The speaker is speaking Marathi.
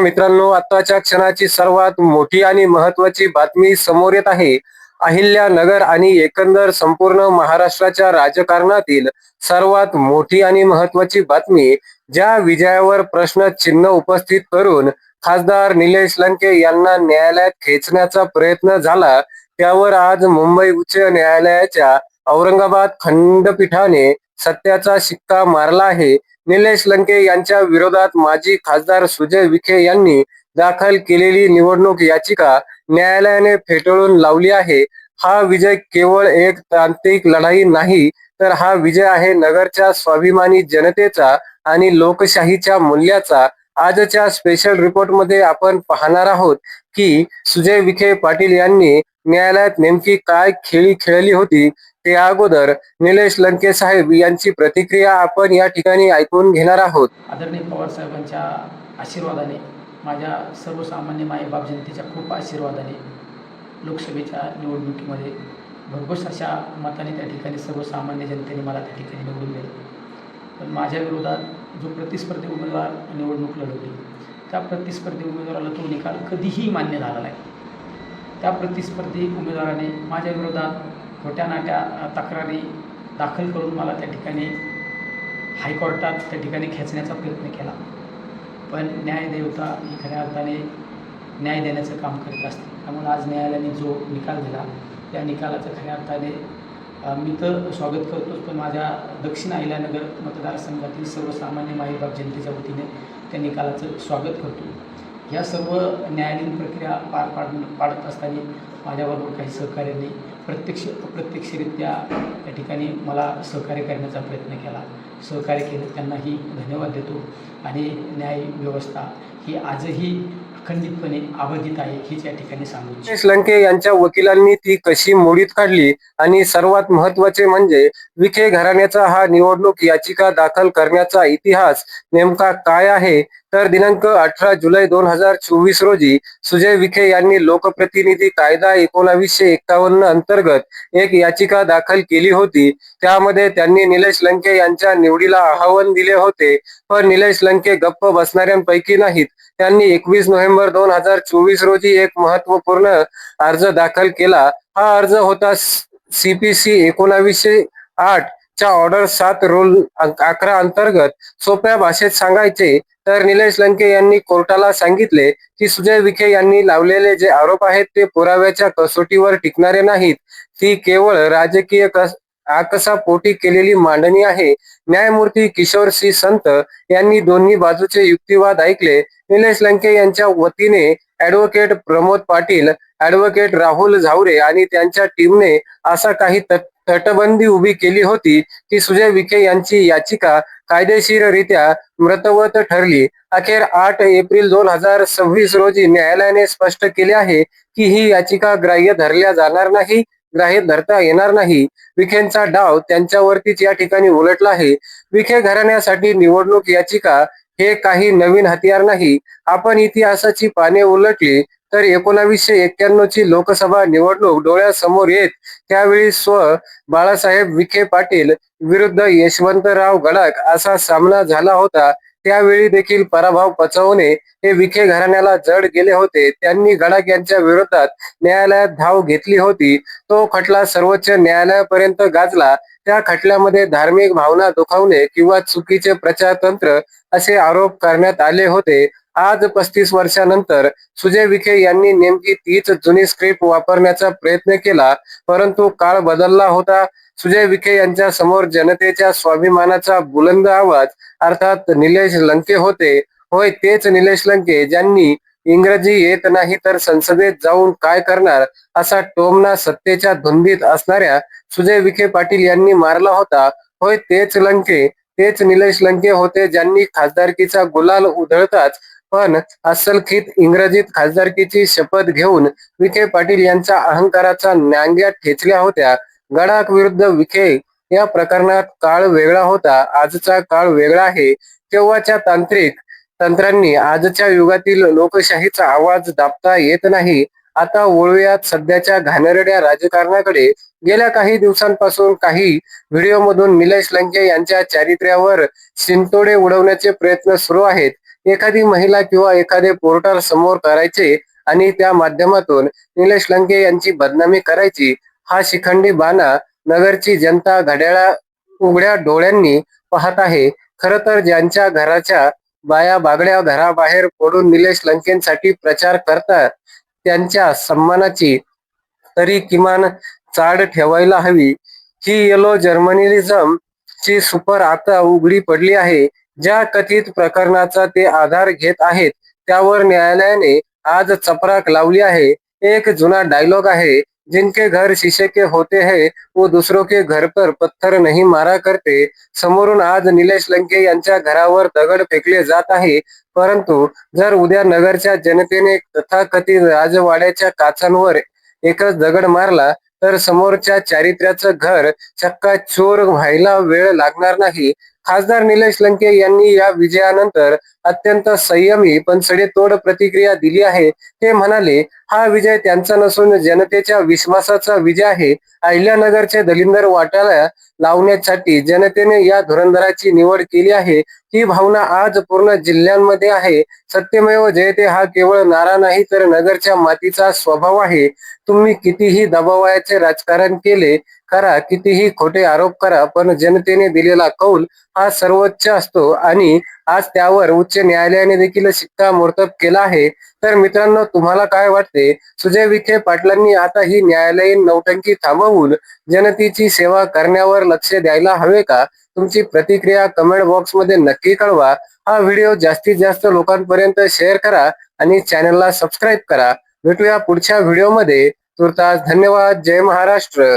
मित्रांनो, आताच्या क्षणाची सर्वात मोठी आणि महत्त्वाची बातमी समोर येत आहे. अहिल्यानगर आणि एकंदर संपूर्ण महाराष्ट्राच्या राजकारणातील सर्वात मोठी आणि महत्त्वाची बातमी, ज्या विजयावर प्रश्नचिन्ह उपस्थित करून खासदार निलेश लंके यांना न्यायालयात खेचण्याचा प्रयत्न झाला, त्यावर आज मुंबई उच्च न्यायालयाच्या औरंगाबाद खंडपीठाने सत्याचा शिक्का मारला आहे. निलेश लंके यांच्या विरोधात माजी खासदार सुजय विखे यांनी दाखल केलेली निवडणूक याचिका न्यायालयाने फेटाळून लावली आहे. हा विजय केवळ एक तांत्रिक लढाई नाही, तर हा विजय आहे नगरच्या स्वाभिमानी जनतेचा आणि लोकशाहीच्या मूल्याचा. आजच्या स्पेशल रिपोर्टमध्ये आपण पाहणार आहोत की सुजय विखे पाटील यांनी न्यायालयात नेमकी काय खेळी खेळली होती. ते अगोदर निलेश लंके साहेब यांची प्रतिक्रिया आपण या ठिकाणी ऐकून घेणार आहोत. आदरणीय पवार साहेबांच्या आशीर्वादाने, माझ्या सर्वसामान्य मायबाप जनतेच्या खूप आशीर्वादाने लोकसभेच्या निवडणुकीमध्ये भरघोस अशा मताने त्या ठिकाणी सर्वसामान्य जनतेने मला त्या ठिकाणी निवडून दिलं. पण माझ्या विरोधात जो प्रतिस्पर्धी उमेदवार निवडणूक लढवली, त्या प्रतिस्पर्धी उमेदवाराला तो निकाल कधीही मान्य झाला नाही. त्या प्रतिस्पर्धी उमेदवाराने माझ्या विरोधात खोट्या नाट्या तक्रारी दाखल करून मला त्या ठिकाणी हायकोर्टात त्या ठिकाणी खेचण्याचा प्रयत्न केला. पण न्यायदेवता ही खऱ्या अर्थाने न्याय देण्याचं काम करीत असते. त्यामुळे आज न्यायालयाने जो निकाल दिला, त्या निकालाचं खऱ्या अर्थाने मी तर स्वागत करतोच, पण माझ्या दक्षिण अहिल्यानगर मतदारसंघातील सर्वसामान्य मायबाप जनतेच्या वतीने त्या निकालाचं स्वागत करतो. या सर्व न्यायालयीन प्रक्रिया पाडत असताना माझ्याबरोबर काही सहकार्यांनी प्रत्यक्ष अप्रत्यक्षरित्या त्या ठिकाणी मला सहकार्य करण्याचा प्रयत्न केला. सहकार्य केलं त्यांनाही धन्यवाद देतो. आणि न्याय व्यवस्था ही आजही अखंडितपणे अबाधित आहे, हीच या ठिकाणी सांगू इच्छितो. निलेश लंके यांच्या वकिलांनी ती कशी मोडीत काढली आणि सर्वात महत्त्वाचे म्हणजे विखे घराण्याचा हा निवडणूक याचिका दाखल करण्याचा इतिहास नेमका काय आहे. तर दिनांक 18 जुलै 2024 रोजी सुजय विखे यांनी लोकप्रतिनिधी कायदा 1951 अंतर्गत एक याचिका दाखल केली होती. त्यामध्ये त्यांनी निलेश लंके यांच्या निवडीला आव्हान दिले होते. पण निलेश लंके गप्प बसणाऱ्यांपैकी नाहीत. त्यांनी 21 नोव्हेंबर 2024 रोजी एक महत्वपूर्ण अर्ज दाखल केला. हा अर्ज होता CPC 1908 च्या ऑर्डर 7 रूल 11 अंतर्गत. सोप्या भाषेत सांगायचे तर निलेश लंके यांनी कोर्टाला सांगितले की सुजय विखे यांनी लावलेले जे आरोप आहेत ते पुराव्याच्या कसोटीवर टिकणारे नाहीत. ती केवळ राजकीय आकसापोटी केलेली मांडणी आहे. न्यायमूर्ती किशोर सी संत यांनी दोन्ही बाजूचे युक्तिवाद ऐकले. निलेश लंके यांच्या वतीने ऍडव्होकेट प्रमोद पाटील, ऍडव्होकेट राहुल झावरे आणि त्यांच्या टीमने असा काही तटबंदी उभी केली होती की सुजय विखे यांची याचिका कायदेशीररित्या मृतवत ठरली. अखेर 8 एप्रिल 2026 रोजी न्यायालयाने स्पष्ट केले आहे की ही याचिका ग्राह्य धरता येणार नाही. विखेंचा डाव त्यांच्यावरतीच या ठिकाणी उलटला आहे. विखे घराण्यासाठी निवडणूक याचिका हे काही नवीन हत्यार नाही. आपण इतिहासाची पाने उलटली तर 1991 ची लोकसभा निवडणूक डोळ्यासमोर येत त्यावेळी बाळासाहेब विखे पाटील विरुद्ध यशवंतराव गडाख असा सामना झाला होता. त्यावेळी देखील पराभव पचवणे हे विखे घराण्याला जड गेले होते. त्यांनी गडाख यांच्या विरोधात न्यायालयात धाव घेतली होती. तो खटला सर्वोच्च न्यायालयापर्यंत गाजला. त्या खटल्यामध्ये धार्मिक भावना दुखावणे किंवा चुकीचे प्रचारतंत्र असे आरोप करण्यात आले होते. आज 35 वर्षानंतर सुजय विखे यांनी नेमकी तीच जुनी स्क्रिप्ट वापरण्याचा प्रयत्न केला, परंतु काळ बदलला होता. सुजय विखे यांच्या समोर जनतेच्या स्वाभिमानाचा बुलंद आवाज अर्थात निलेश लंके होते. होय, तेच निलेश लंके ज्यांनी इंग्रजी येत नाही तर संसदेत जाऊन काय करणार असा टोमणा सत्तेच्या धुंदीत असणाऱ्या सुजय विखे पाटील यांनी मारला होता. होय, तेच निलेश लंके होते ज्यांनी खासदारकीचा गुलाल उधळताच पण अस्सलखीत इंग्रजीत खासदारकीची शपथ घेऊन विखे पाटील यांच्या अहंकाराचा नांग्या ठेचल्या होत्या. गडाख विरुद्ध विखे या प्रकरणात काळ वेगळा होता, आजचा काळ वेगळा आहे. तेव्हाच्या तंत्रांनी आजच्या युगातील लोकशाहीचा आवाज दाबता येत नाही. आता वळूयात सध्याच्या घाणेरड्या राजकारणाकडे. गेल्या काही दिवसांपासून काही व्हिडिओमधून निलेश लंके यांच्या चारित्र्यावर शिंतोडे उडवण्याचे प्रयत्न सुरू आहेत. एखादी महिला किंवा एखादे पोर्टर समोर करायचे आणि त्या माध्यमातून निलेश लंके यांची बदनामी करायची, हा शिखंडी बाणा नगरची जनता घड्याळा उघड्या डोळ्यांनी पाहत आहे. खर तर ज्यांच्या घराच्या बाया बागड्या घराबाहेर पडून निलेश लंकेंसाठी प्रचार करतात, त्यांच्या सन्मानाची तरी किमान चाड ठेवायला हवी. ही येलो जर्नलिझम ची सुपर आता उघडी पडली आहे. ज्या कथित प्रकरणाचा ते आधार घेत आहेत त्यावर न्यायालयाने आज चपराक लावली आहे. एक जुना डायलॉग आहे, जिनके घर शीशे के होते हैं वो दूसरों के घर पर पत्थर नहीं मारा करते. समोरून आज निलेश लंके यांच्या घरावर दगड फेकले जात आहे, परंतु जर उद्या नगरच्या जनतेने तथाकथित राजवाड्याच्या काचांवर एकच दगड मारला तर समोरच्या चारित्र्याचं घर चक्काचूर व्हायला वेळ लागणार नाही. खासदार निलेश लंके यांनी या विजयानंतर अत्यंत संयमी पण सडेतोड प्रतिक्रिया दिली आहे. ते म्हणाले, हा विजय त्यांचा नसून जनतेच्या विश्वासाचा विजय आहे. अहिल्यानगरचे दलिंदर वाटायला लावण्यासाठी जनतेने या धुरंधराची निवड केली आहे. ही भावना आज पूर्ण जिल्ह्यांमध्ये आहे. सत्यमेव जयते हा केवळ नारा नाही तर नगरच्या मातीचा स्वभाव आहे. तुम्ही कितीही दबावाचे राजकारण केले करा, कितीही खोटे आरोप करा, पण जनतेने दिलेला कौल हा सर्वोच्च असतो आणि आज त्यावर उच्च न्यायालयाने देखील शिक्कामोर्तब केला आहे. तर मित्रांनो, तुम्हाला काय वाटते? सुजय विखे पाटलांनी आता ही न्यायालयीन नौटंकी थांबवून जनतेची सेवा करण्यावर लक्ष द्यायला हवे का? तुमची प्रतिक्रिया कमेंट बॉक्स मध्ये नक्की कळवा. हा व्हिडिओ जास्तीत जास्त लोकांपर्यंत शेअर करा आणि चॅनलला सबस्क्राईब करा. भेटूया पुढच्या व्हिडिओमध्ये. तुर्तास धन्यवाद. जय महाराष्ट्र.